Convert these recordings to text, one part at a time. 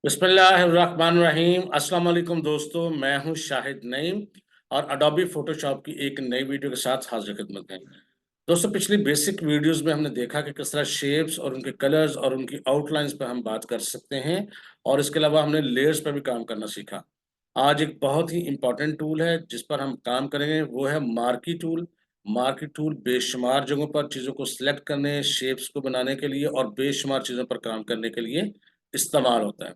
बिस्मिल्लाहिर्रहमानिर्रहीम। अस्सलाम वालेकुम दोस्तों, मैं हूं शाहिद नईम और अडोबी फोटोशॉप की एक नई वीडियो के साथ हाजिर खिदमत है। दोस्तों, पिछली बेसिक वीडियोस में हमने देखा कि किस तरह शेप्स और उनके कलर्स और उनकी आउटलाइंस पर हम बात कर सकते हैं और इसके अलावा हमने लेयर्स पर भी काम करना सीखा। आज एक बहुत ही इम्पोर्टेंट टूल है जिस पर हम काम करेंगे, वो है मार्की टूल। मार्की टूल बेशुमार जगहों पर चीज़ों को सिलेक्ट करने, शेप्स को बनाने के लिए और बेशुमार चीज़ों पर काम करने के लिए इस्तेमाल होता है।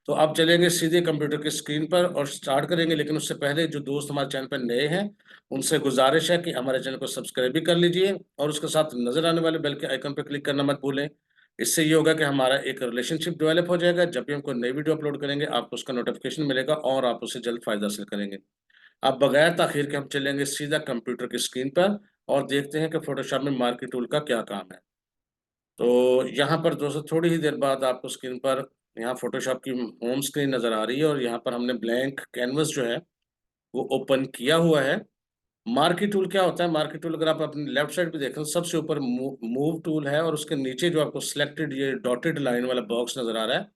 तो अब चलेंगे सीधे कंप्यूटर की स्क्रीन पर और स्टार्ट करेंगे, लेकिन उससे पहले जो दोस्त हमारे चैनल पर नए हैं, उनसे गुज़ारिश है कि हमारे चैनल को सब्सक्राइब भी कर लीजिए और उसके साथ नज़र आने वाले बेल के आइकन पर क्लिक करना मत भूलें। इससे ये होगा कि हमारा एक रिलेशनशिप डेवलप हो जाएगा। जब भी हम कोई नई वीडियो अपलोड करेंगे, आपको उसका नोटिफ़िकेशन मिलेगा और आप उससे जल्द फ़ायदा हासिल करेंगे। अब बगैर ताख़ीर के हम चलेंगे सीधा कंप्यूटर की स्क्रीन पर और देखते हैं कि फ़ोटोशॉप में मार्की टूल का क्या काम है। तो यहाँ पर दोस्तों थोड़ी ही देर बाद आपको स्क्रीन पर यहाँ फ़ोटोशॉप की होम स्क्रीन नज़र आ रही है और यहाँ पर हमने ब्लैंक कैनवस जो है, वो ओपन किया हुआ है। मार्की टूल क्या होता है? मार्की टूल अगर आप अपनी लेफ्ट साइड पे देखें, सबसे ऊपर मूव टूल है और उसके नीचे जो आपको सिलेक्टेड ये डॉटेड लाइन वाला बॉक्स नज़र आ रहा है,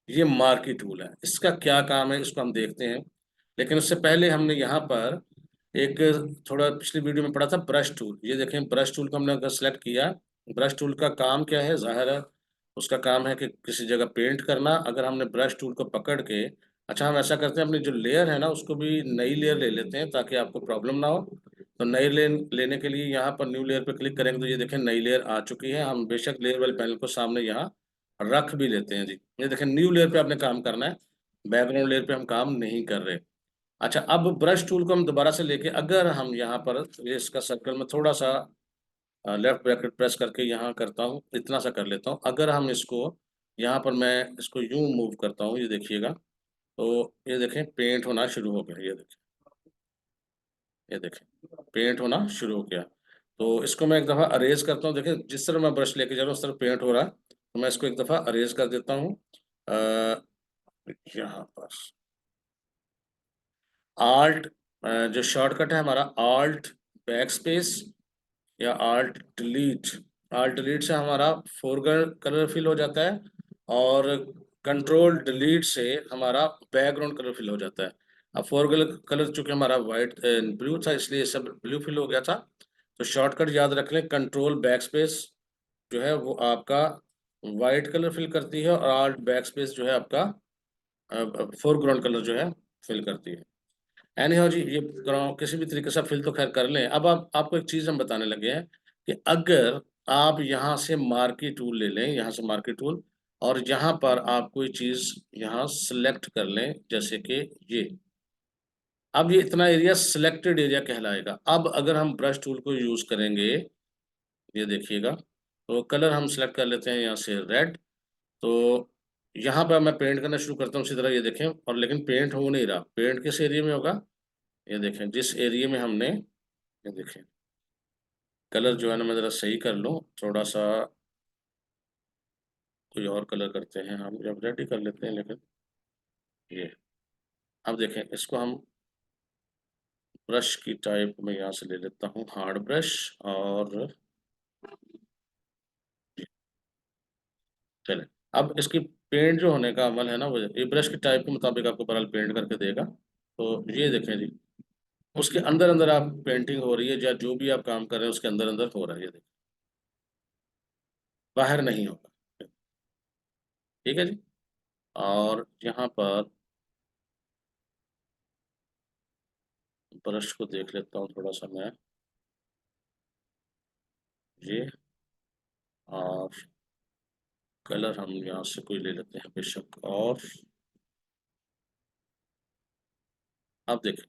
ये मार्की टूल है। इसका क्या काम है, इसको हम देखते हैं। लेकिन उससे पहले हमने यहाँ पर एक थोड़ा पिछली वीडियो में पढ़ा था ब्रश टूल। ये देखें, ब्रश टूल को हमने अगर सेलेक्ट किया, ब्रश टूल का काम क्या है? ज़ाहिर है उसका काम है कि किसी जगह पेंट करना। अगर हमने ब्रश टूल को पकड़ के अच्छा, हम ऐसा करते हैं, अपनी जो लेयर है ना, उसको भी नई लेयर ले लेते हैं ताकि आपको प्रॉब्लम ना हो। तो नई लेयर लेने के लिए यहाँ पर न्यू लेयर पे क्लिक करेंगे तो ये देखें नई लेयर आ चुकी है। हम बेशक लेयर वाले पैनल को सामने यहाँ रख भी लेते हैं जी। ये देखें न्यू लेयर पे आपने काम करना है, बैकग्राउंड लेयर पे हम काम नहीं कर रहे। अच्छा, अब ब्रश टूल को हम दोबारा से लेके अगर हम यहाँ पर ये इसका सर्कल में थोड़ा-सा लेफ्ट ब्रैकेट प्रेस करके यहाँ करता हूँ, इतना सा कर लेता हूँ। अगर हम इसको यहाँ पर मैं इसको यूँ मूव करता हूँ, ये देखिएगा, तो ये देखें पेंट होना शुरू हो गया। ये देखें पेंट होना शुरू हो गया। तो इसको मैं एक दफ़ा अरेज़ करता हूँ। देखिए जिस तरह मैं ब्रश लेके जा रहा हूँ उस तरह पेंट हो रहा है। तो मैं इसको एक दफ़ा अरेज़ कर देता हूँ। अ, यहाँ पर आल्ट जो शॉर्टकट है हमारा, आल्ट बैकस्पेस या आल्ट डिलीट। आल्ट डिलीट से हमारा फोरग्राउंड कलर फिल हो जाता है और कंट्रोल डिलीट से हमारा बैकग्राउंड कलर फिल हो जाता है। अब फोरग्राउंड कलर चूँकि हमारा वाइट ब्लू था, इसलिए सब ब्लू फिल हो गया था। तो शॉर्टकट याद रख लें, कंट्रोल बैकस्पेस जो है वो आपका वाइट कलर फिल करती है और आल्ट बैकस्पेस जो है आपका फोरग्राउंड कलर जो है फिल करती है। एनी हाउ जी, ये किसी भी तरीके से फिल तो खैर कर लें। अब आप आपको एक चीज़ हम बताने लगे हैं कि अगर आप यहाँ से मार्की टूल ले लें, यहाँ से मार्की टूल, और यहाँ पर आप कोई चीज़ यहाँ सेलेक्ट कर लें, जैसे कि ये। अब ये इतना एरिया सिलेक्टेड एरिया कहलाएगा। अब अगर हम ब्रश टूल को यूज़ करेंगे, ये देखिएगा, तो कलर हम सेलेक्ट कर लेते हैं यहाँ से रेड। तो यहाँ पर मैं पेंट करना शुरू करता हूँ उसी तरह, ये देखें, और लेकिन पेंट हो नहीं रहा। पेंट किस एरिया में होगा? ये देखें, जिस एरिया में हमने, ये देखें, कलर जो है ना, मैं ज़रा सही कर लूँ, थोड़ा-सा कोई और कलर करते हैं हम, जब रेड ही कर लेते हैं, लेकिन ये, अब देखें इसको हम ब्रश की टाइप में यहाँ से ले लेता हूँ, हार्ड ब्रश, और ये, चलें। अब इसकी पेंट जो होने का अमल है ना, वो ये ब्रश की टाइप के मुताबिक आपको बहरहाल पेंट करके देगा। तो ये देखें जी, उसके अंदर-अंदर आप पेंटिंग हो रही है या जो भी आप काम कर रहे हैं उसके अंदर-अंदर हो रहा है, ये देखिए, बाहर नहीं होगा। ठीक है जी? और यहाँ पर ब्रश को देख लेता हूँ थोड़ा-सा मैं, ये, और कलर हम यहाँ से कोई ले लेते हैं बेशक, और अब देखें,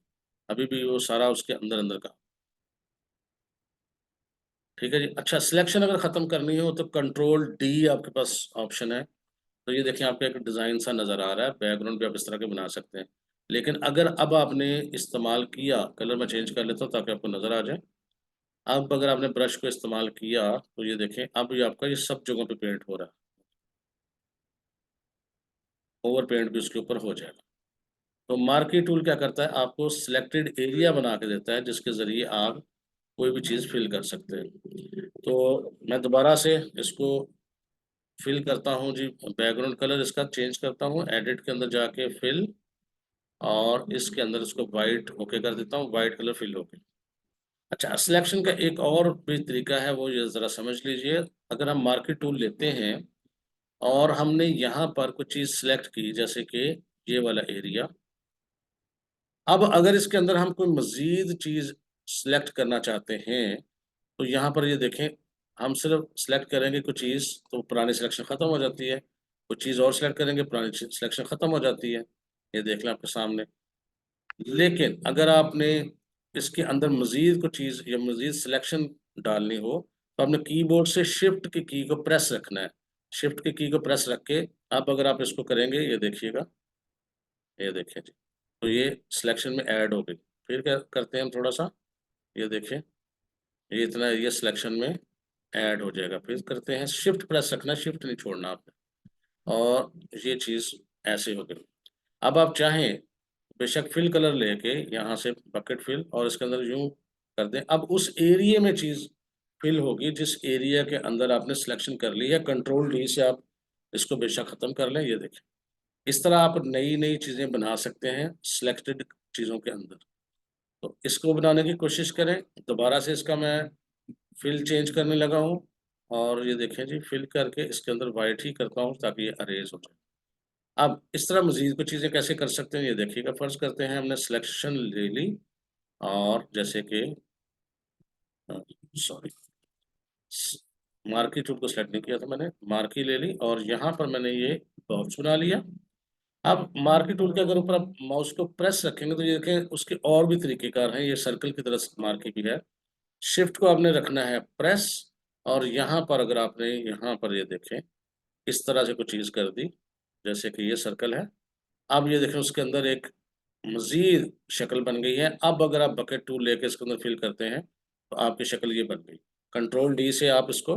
अभी भी वो सारा उसके अंदर-अंदर का। ठीक है जी? अच्छा, सिलेक्शन अगर ख़त्म करनी हो तो कंट्रोल डी आपके पास ऑप्शन है। तो ये देखें आपको एक डिज़ाइन सा नज़र आ रहा है, बैकग्राउंड भी आप इस तरह के बना सकते हैं। लेकिन अगर अब आपने इस्तेमाल किया, कलर मैं चेंज कर लेता हूँ ताकि आपको नज़र आ जाए। अब अगर आपने ब्रश को इस्तेमाल किया तो ये देखें, अब ये आपका ये सब जगहों पे पेंट हो रहा है। ओवर पेंट भी उसके ऊपर हो जाएगा। तो मार्की टूल क्या करता है, आपको सिलेक्टेड एरिया बना के देता है जिसके ज़रिए आप कोई भी चीज़ फिल कर सकते हैं। तो मैं दोबारा से इसको फिल करता हूँ जी, बैकग्राउंड कलर इसका चेंज करता हूँ, एडिट के अंदर जाके फिल, और इसके अंदर इसको वाइट ओके कर देता हूँ, वाइट कलर फिल हो गया। अच्छा, सिलेक्शन का एक और भी तरीका है, वो ये ज़रा समझ लीजिए। अगर हम मार्केट टूल लेते हैं और हमने यहाँ पर कुछ चीज़ सिलेक्ट की, जैसे कि ये वाला एरिया, अब अगर इसके अंदर हम कोई मज़ीद चीज़ सिलेक्ट करना चाहते हैं, तो यहाँ पर ये देखें, हम सिर्फ सिलेक्ट करेंगे कुछ चीज़, तो पुरानी सिलेक्शन ख़त्म हो जाती है। कुछ चीज़ और सिलेक्ट करेंगे, पुरानी सिलेक्शन ख़त्म हो जाती है। ये देख लें आपके सामने। लेकिन अगर आपने इसके अंदर मज़ीद कुछ चीज़ या मज़ीद सिलेक्शन डालनी हो, तो आपने कीबोर्ड से शिफ्ट की को प्रेस रखना है। शिफ्ट की को प्रेस रख के अब अगर आप इसको करेंगे, ये देखिएगा, ये देखिए जी। तो ये सिलेक्शन में ऐड हो गई। फिर क्या करते हैं हम थोड़ा-सा, ये देखिए, ये इतना एरिया सिलेक्शन में ऐड हो जाएगा। फिर करते हैं शिफ्ट प्रेस रखना है, शिफ्ट नहीं छोड़ना आपने, और ये चीज़ ऐसे हो गई। अब आप चाहें, बेशक फिल कलर लेके यहाँ से बकेट फिल और इसके अंदर यूँ कर दें। अब उस एरिया में चीज़ फिल होगी जिस एरिया के अंदर आपने सिलेक्शन कर ली है। कंट्रोल डी से आप इसको बेशक ख़त्म कर लें, ये देखें। इस तरह आप नई-नई चीज़ें बना सकते हैं सिलेक्टेड चीज़ों के अंदर। तो इसको बनाने की कोशिश करें। दोबारा से इसका मैं फिल चेंज करने लगा हूँ, और ये देखें जी, फिल करके इसके अंदर व्हाइट ही करता हूँ ताकि ये अरेज़ हो जाए। अब इस तरह मज़ीद कुछ चीज़ें कैसे कर सकते हैं, ये देखिएगा। फ़र्ज़ करते हैं हमने सिलेक्शन ले ली, और जैसे कि अ, सॉरी, स मार्की टूल को सेलेक्ट नहीं किया था मैंने, मार्की ले ली और यहाँ पर मैंने ये बॉक्स बना लिया। अब मार्की टूल के अगर ऊपर आप माउस को प्रेस रखेंगे, तो ये देखें उसके और भी तरीक़ेकार हैं। ये सर्कल की तरह से मार्की भी है। शिफ्ट को आपने रखना है प्रेस, और यहाँ पर अगर आपने यहाँ पर ये देखें, इस तरह से कुछ चीज़ कर दी, जैसे कि ये सर्कल है। अब ये देखें उसके अंदर एक मज़ीद शक्ल बन गई है। अब अगर आप बकेट टूल लेके इसके अंदर फिल करते हैं, तो आपकी शक्ल ये बन गई। कंट्रोल डी से आप इसको,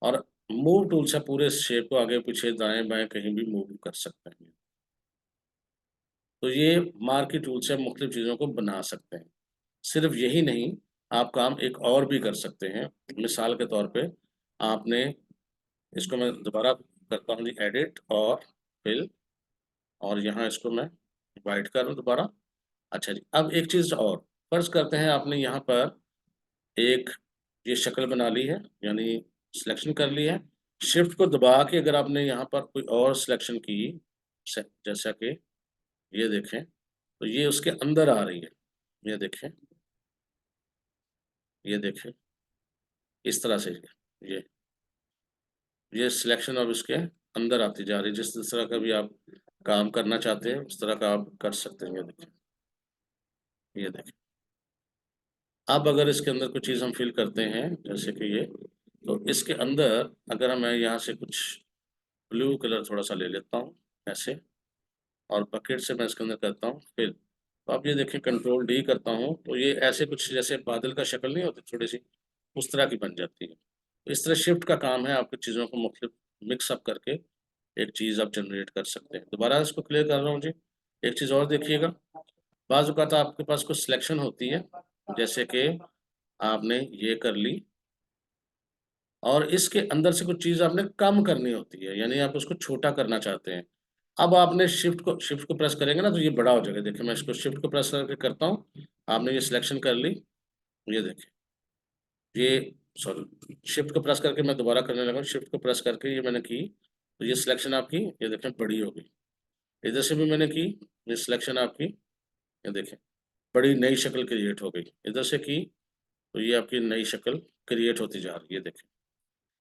और मूव टूल से पूरे शेप को आगे-पीछे, दाएँ-बाएँ कहीं भी मूव कर सकते हैं। तो ये मार्की टूल से आप मुख्तलिफ़ चीज़ों को बना सकते हैं। सिर्फ़ यही नहीं, आप काम एक और भी कर सकते हैं। मिसाल के तौर पे, आपने इसको, मैं दोबारा करता हूँ जी, एडिट और फिल, और यहाँ इसको मैं व्हाइट कर दूँ दोबारा। अच्छा जी, अब एक चीज़ और, फ़र्ज़ करते हैं आपने यहाँ पर एक ये शक्ल बना ली है, यानी सिलेक्शन कर ली है। शिफ्ट को दबा के अगर आपने यहाँ पर कोई और सिलेक्शन की, जैसा कि ये देखें, तो ये उसके अंदर आ रही है। ये देखें, ये देखें, इस तरह से ये ये सिलेक्शन अब इसके अंदर आती जा रही है। जिस जिस तरह का भी आप काम करना चाहते हैं, उस तरह का आप कर सकते हैं। ये देखिए, ये देखिए। अब अगर इसके अंदर कुछ चीज़ हम फ़िल करते हैं, जैसे कि ये, तो इसके अंदर अगर मैं यहाँ से कुछ ब्लू कलर थोड़ा-सा ले लेता हूँ, ऐसे, और बकेट से मैं इसके अंदर करता हूँ फ़िल। तो आप ये देखें, कंट्रोल डी करता हूँ, तो ये ऐसे कुछ जैसे बादल का शक्ल नहीं होती छोटी-सी, उस तरह की बन जाती है। तो इस तरह शिफ्ट का काम है, आपकी चीज़ों को मुख्तलिफ मिक्स अप करके एक चीज़ आप जनरेट कर सकते हैं। दोबारा इसको क्लियर कर रहा हूँ जी। एक चीज़ और देखिएगा, बाज़ औक़ात आपके पास कुछ सिलेक्शन होती है, जैसे कि आपने ये कर ली, और इसके अंदर से कुछ चीज़ आपने कम करनी होती है, यानी आप उसको छोटा करना चाहते हैं। अब आपने शिफ्ट को प्रेस करेंगे ना, तो ये बड़ा हो जाएगा। देखिए, मैं इसको शिफ्ट को प्रेस करके करता हूँ। आपने ये सिलेक्शन कर ली, ये देखिए, ये सॉरी, शिफ्ट को प्रेस करके मैं दोबारा करने लगा, शिफ्ट को प्रेस करके ये मैंने की, तो ये सिलेक्शन आपकी, ये देखें, बड़ी हो गई। इधर से भी मैंने की, ये सिलेक्शन आपकी, ये देखें, बड़ी नई शक्ल क्रिएट हो गई। इधर से की, तो ये आपकी नई शक्ल क्रिएट होती जा रही है, देखिए।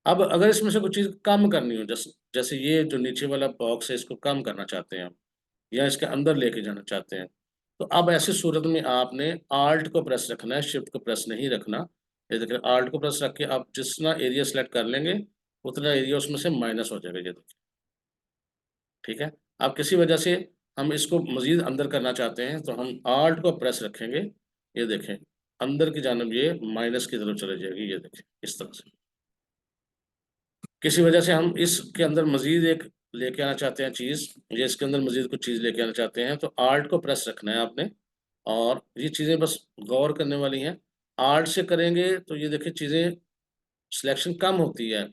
अब अगर इसमें से कुछ चीज़ कम करनी हो, जैसे जैसे ये जो नीचे वाला बॉक्स है, इसको कम करना चाहते हैं आप, या इसके अंदर लेके जाना चाहते हैं, तो अब ऐसी सूरत में आपने आल्ट को प्रेस रखना है, शिफ्ट को प्रेस नहीं रखना। ये देखिए, आल्ट को प्रेस रख के आप जितना एरिया सेलेक्ट कर लेंगे, उतना एरिया उसमें से माइनस हो जाएगा, ये देखिए, ठीक है? अब किसी वजह से हम इसको मज़ीद अंदर करना चाहते हैं, तो हम आल्ट को प्रेस रखेंगे, ये देखें, अंदर की जानिब ये माइनस की तरफ चली जाएगी, ये देखें, इस तरह से। किसी वजह से हम इसके अंदर मज़ीद एक लेके आना चाहते हैं चीज़, या इसके अंदर मज़ीद कुछ चीज़ लेके आना चाहते हैं, तो आल्ट को प्रेस रखना है आपने, और ये चीज़ें बस गौर करने वाली हैं। आल्ट से करेंगे तो ये देखिए, चीज़ें सिलेक्शन कम होती है,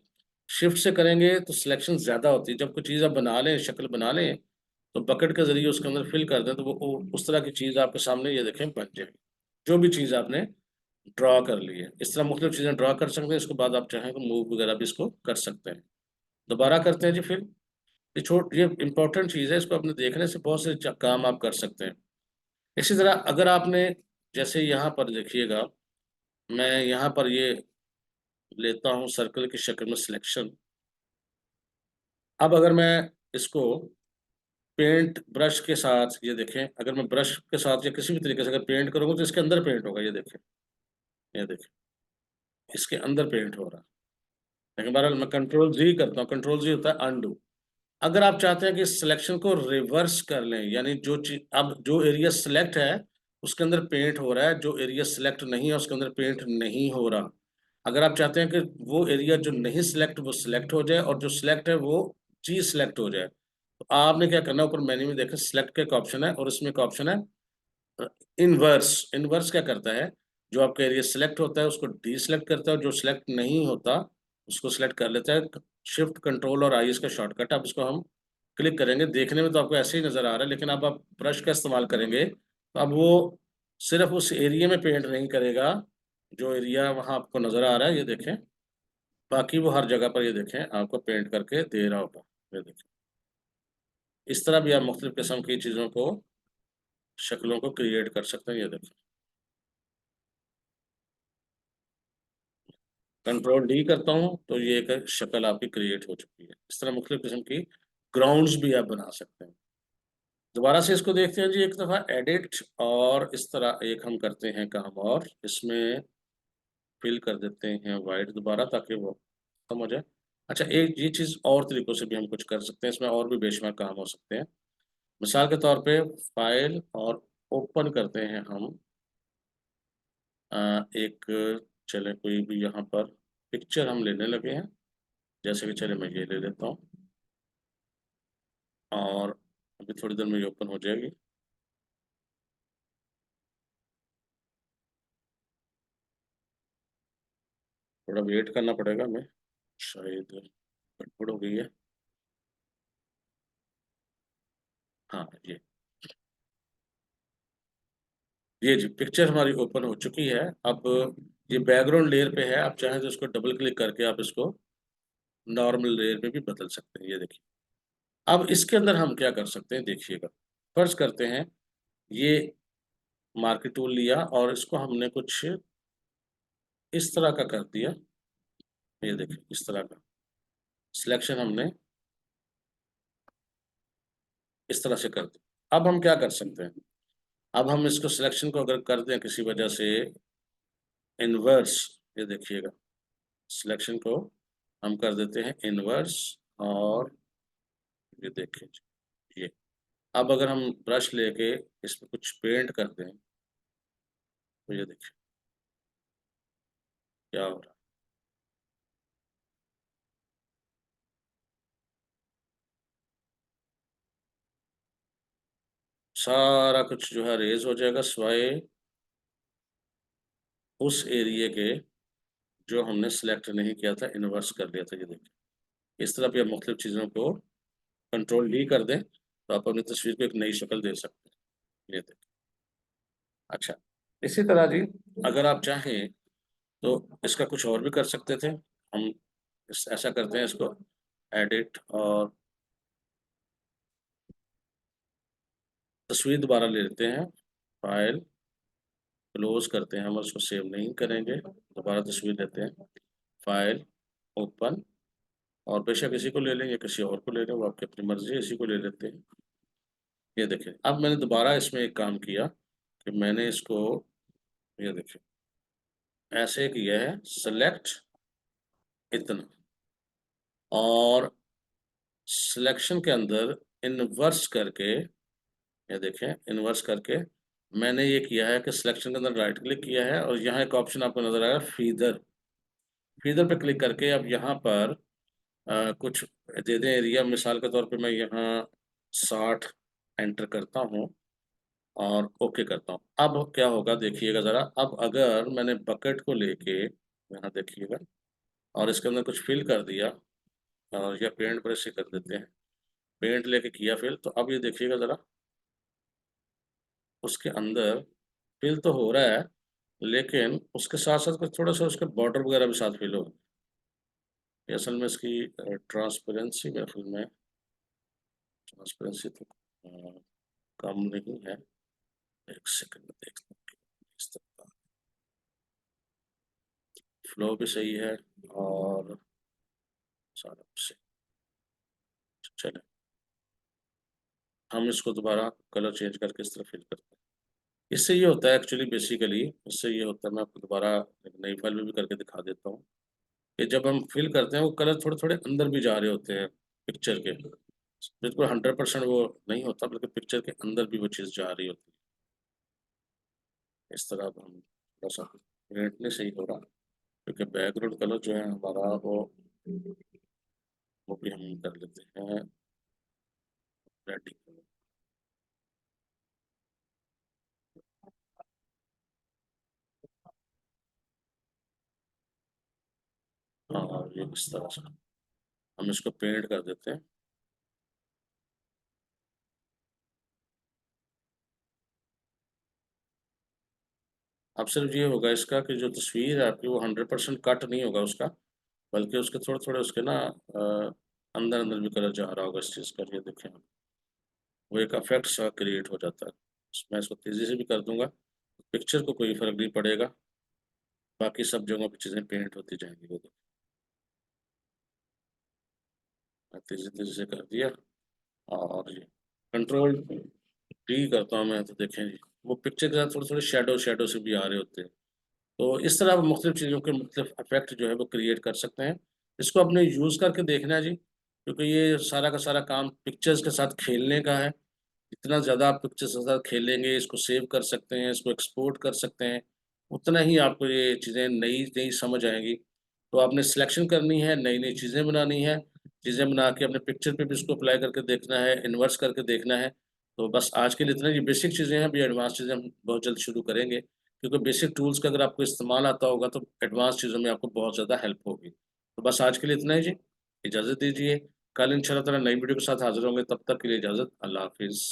शिफ्ट से करेंगे तो सिलेक्शन ज़्यादा होती है। जब कोई चीज़ आप बना लें, शक्ल बना लें, तो बकेट के ज़रिए उसके अंदर फिल कर दें, तो वो उस तरह की चीज़ आपके सामने ये देखें बन जाएगी, जो भी चीज़ आपने ड्रा कर ली है। इस तरह मुख्तलिफ चीज़ें ड्रा कर सकते हैं। इसके बाद आप चाहें तो मूव वगैरह भी इसको कर सकते हैं। दोबारा करते हैं जी फिर। ये इंपॉर्टेंट चीज़ है, इसको अपने देखने से बहुत से काम आप कर सकते हैं। इसी तरह अगर आपने, जैसे यहाँ पर देखिएगा, मैं यहाँ पर ये लेता हूँ सर्कल की शक्ल में सिलेक्शन। अब अगर मैं इसको पेंट ब्रश के साथ, ये देखें, अगर मैं ब्रश के साथ या किसी भी तरीके से अगर पेंट करूँगा तो इसके अंदर पेंट होगा, ये देखें, इसके अंदर पेंट हो रहा है। लेकिन बहरहाल मैं कंट्रोल जी करता हूँ, कंट्रोल जी होता है अनडू। अगर आप चाहते हैं कि सिलेक्शन को रिवर्स कर लें, यानी जो चीज़ अब जो एरिया सिलेक्ट है उसके अंदर पेंट हो रहा है, जो एरिया सिलेक्ट नहीं है उसके अंदर पेंट नहीं हो रहा। अगर आप चाहते हैं कि वो एरिया जो नहीं सिलेक्ट वो सिलेक्ट हो जाए और जो सिलेक्ट है वो चीज़ सिलेक्ट हो जाए, तो आपने क्या करना है, ऊपर मेन्यू में देखें सिलेक्ट का एक ऑप्शन है और इसमें एक ऑप्शन है इनवर्स। इनवर्स क्या करता है, जो आपका एरिया सिलेक्ट होता है उसको डीसिलेक्ट करता है और जो सिलेक्ट नहीं होता उसको सिलेक्ट कर लेता है। शिफ्ट कंट्रोल और आई इसका शॉर्टकट। अब इसको हम क्लिक करेंगे, देखने में तो आपको ऐसे ही नजर आ रहा है, लेकिन अब आप ब्रश का इस्तेमाल करेंगे तो अब वो सिर्फ उस एरिया में पेंट नहीं करेगा जो एरिया वहां आपको नजर आ रहा है, ये देखें, बाकी वो हर जगह पर ये देखें आपको पेंट करके दे रहा होगा। ये देखें, इस तरह भी आप मुख्तलिफ किस्म की चीज़ों को, शक्लों को क्रिएट कर सकते हैं। ये देखें, कंट्रोल डी करता हूँ तो ये एक शक्ल आपकी क्रिएट हो चुकी है। इस तरह मुख्तलिफ किस्म की ग्राउंड्स भी आप बना सकते हैं। दोबारा से इसको देखते हैं जी एक दफ़ा एडिट, और इस तरह एक हम करते हैं काम, और इसमें फिल कर देते हैं वाइट दोबारा ताकि वो खत्म हो जाए। अच्छा, एक ये चीज़ और तरीकों से भी हम कुछ कर सकते हैं, इसमें और भी बेशुमार काम हो सकते हैं। मिसाल के तौर पे फाइल और ओपन करते हैं हम एक, चले कोई भी यहाँ पर पिक्चर हम लेने लगे हैं, जैसे कि चले मैं ये ले लेता हूँ और अभी थोड़ी देर में ये ओपन हो जाएगी। थोड़ा वेट करना पड़ेगा हमें, शायद गड़बड़ हो गई है। हाँ, ये जी पिक्चर हमारी ओपन हो चुकी है। अब ये बैकग्राउंड लेयर पे है, आप चाहें तो इसको डबल क्लिक करके आप इसको नॉर्मल लेयर पे भी बदल सकते हैं। ये देखिए, अब इसके अंदर हम क्या कर सकते हैं देखिएगा। फर्ज करते हैं ये मार्केट टूल लिया और इसको हमने कुछ इस तरह का कर दिया। ये देखिए, इस तरह का सिलेक्शन हमने इस तरह से कर दिया। अब हम क्या कर सकते हैं, अब हम इसको सिलेक्शन को अगर कर दें किसी वजह से इनवर्स, ये देखिएगा, सिलेक्शन को हम कर देते हैं इनवर्स, और ये देखिए ये, अब अगर हम ब्रश लेके इसमें कुछ पेंट कर दें तो ये देखिए क्या हो रहा है। सारा कुछ जो है रेज हो जाएगा स्वाए उस एरिया के जो हमने सिलेक्ट नहीं किया था, इन्वर्स कर लिया था। ये देखिए, इस तरह भी आप मुख्तलिफ चीज़ों को कंट्रोल डी कर दें तो आप अपनी तस्वीर को एक नई शक्ल दे सकते हैं। ये देखिए। अच्छा, इसी तरह जी अगर आप चाहें तो इसका कुछ और भी कर सकते थे हम। ऐसा करते हैं, इसको एडिट और तस्वीर दोबारा ले लेते हैं, फाइल क्लोज करते हैं हम और उसको सेव नहीं करेंगे, दोबारा तस्वीर लेते हैं, फाइल ओपन, और बेशक इसी को ले लें या किसी और को ले लें, वो आपकी अपनी मर्जी है, इसी को ले लेते हैं। ये देखें, अब मैंने दोबारा इसमें एक काम किया कि मैंने इसको, ये देखें, ऐसे किया है सेलेक्ट इतना, और सिलेक्शन के अंदर इनवर्स करके, ये देखें इनवर्स करके मैंने ये किया है कि सिलेक्शन के अंदर राइट क्लिक किया है और यहाँ एक ऑप्शन आपको नजर आएगा फीदर। फीदर पे क्लिक करके अब यहाँ पर कुछ दे दें एरिया, मिसाल के तौर पे मैं यहाँ 60 एंटर करता हूँ और ओके करता हूँ। अब क्या होगा देखिएगा ज़रा, अब अगर मैंने बकेट को लेके यहाँ देखिएगा और इसके अंदर कुछ फिल कर दिया, या पेंट ब्रश से कर देते हैं। पेंट लेके किया फिल, तो अब ये देखिएगा ज़रा, उसके अंदर फिल तो हो रहा है, लेकिन उसके साथ-साथ कुछ थोड़ा-सा उसके बॉर्डर वगैरह भी साथ फिल हो। ये असल में इसकी ट्रांसपेरेंसी महफ़िल में ट्रांसपेरेंसी तो कम नहीं है। 1 सेकंड में देखता हूँ इस तरह का फ्लो भी सही है और सारा कुछ सही। चलें, हम इसको दोबारा कलर चेंज करके इस तरह फिल करते हैं। इससे ये होता है एक्चुअली बेसिकली, इससे ये होता है, मैं आपको दोबारा एक नई फाइल में भी करके दिखा देता हूँ, कि जब हम फिल करते हैं वो कलर थोड़े-थोड़े अंदर भी जा रहे होते हैं पिक्चर के। बिल्कुल 100% वो नहीं होता, बल्कि पिक्चर के अंदर भी वो चीज़ जा रही होती है। इस तरह अब हम थोड़ा-सा रेड नहीं सही हो रहा, क्योंकि बैकग्राउंड कलर जो है हमारा वो भी हम कर लेते हैं रेड। हाँ, ये इस तरह से हम इसको पेंट कर देते हैं। अब सिर्फ ये होगा इसका कि जो तस्वीर है आपकी वो 100% कट नहीं होगा उसका, बल्कि उसके थोड़े-थोड़े उसके ना अंदर-अंदर भी कलर जा रहा होगा इस चीज़ का, ये देखें आप। वो एक इफ़ेक्ट सा क्रिएट हो जाता है। मैं इसको तेज़ी से भी कर दूँगा, पिक्चर को कोई फ़र्क नहीं पड़ेगा, बाकी सब जगहों पे चीज़ें पेंट होती जाएँगी, वो देखिए। मैं तेज़ी-तेज़ी से कर दिया और ये कंट्रोल टी करता हूँ मैं, तो देखें जी, वो पिक्चर के साथ थोड़े-थोड़े शैडो से भी आ रहे होते हैं। तो इस तरह आप मुख्तलिफ़ चीज़ों के मुख्तलिफ़ इफ़ेक्ट जो है वो क्रिएट कर सकते हैं। इसको अपने यूज़ करके देखना है जी, क्योंकि ये सारा का सारा काम पिक्चर्स के साथ खेलने का है। जितना ज़्यादा आप पिक्चर्स के साथ खेलेंगे, इसको सेव कर सकते हैं, इसको एक्सपोर्ट कर सकते हैं, उतना ही आपको ये चीज़ें नई-नई समझ आएँगी। तो आपने सिलेक्शन करनी है, नई-नई चीज़ें बनानी है, चीज़ें बना के अपने पिक्चर पे भी इसको अप्लाई करके देखना है, इन्वर्स करके देखना है। तो बस आज के लिए इतना ही, बेसिक चीज़ें हैं, अभी एडवांस चीज़ें हम बहुत जल्द शुरू करेंगे, क्योंकि बेसिक टूल्स का अगर आपको इस्तेमाल आता होगा, तो एडवांस चीज़ों में आपको बहुत ज़्यादा हेल्प होगी। तो बस आज के लिए इतना ही जी, इजाज़त दीजिए। कल इंशाअल्लाह ताला नई वीडियो के साथ हाज़िर होंगे, तब तक के लिए इजाज़त, अल्लाह हाफ़िज़।